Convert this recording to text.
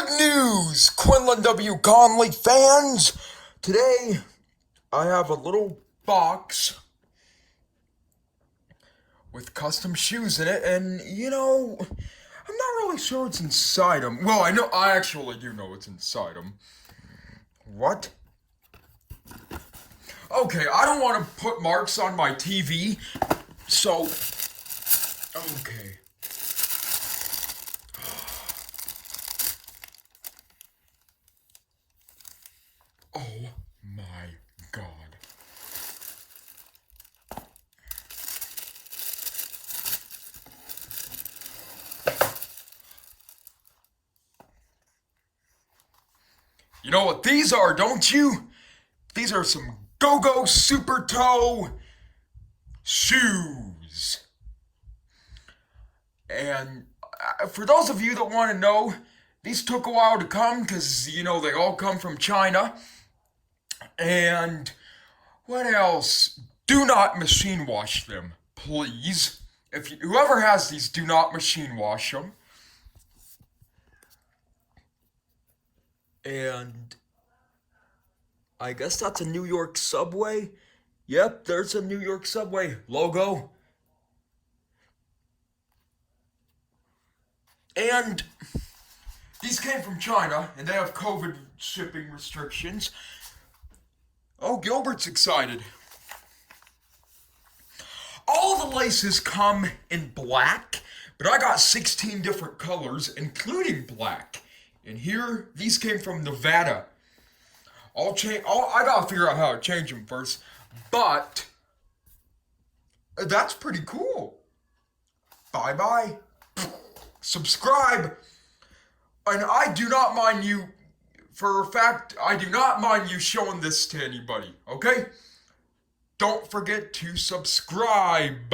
Good news, Quinlan W. Conley fans! Today, I have a little box with custom shoes in it, and I'm not really sure what's inside them. Well, I actually do know what's inside them. What? Okay, I don't want to put marks on my TV, so. Okay. Oh my god. You know what these are, don't you? These are some GoGoSuprToe shoes. And for those of you that want to know, these took a while to come because, they all come from China. And what else? Do not machine wash them, please. Whoever has these, do not machine wash them. And I guess that's a New York subway. Yep, there's a New York subway logo. And these came from China, and they have COVID shipping restrictions. Oh, Gilbert's excited. All the laces come in black, but I got 16 different colors, including black. And here, these came from Nevada. I gotta figure out how to change them first, but that's pretty cool. Bye-bye. Subscribe. And I do not mind you, for a fact, I do not mind you showing this to anybody, okay? Don't forget to subscribe.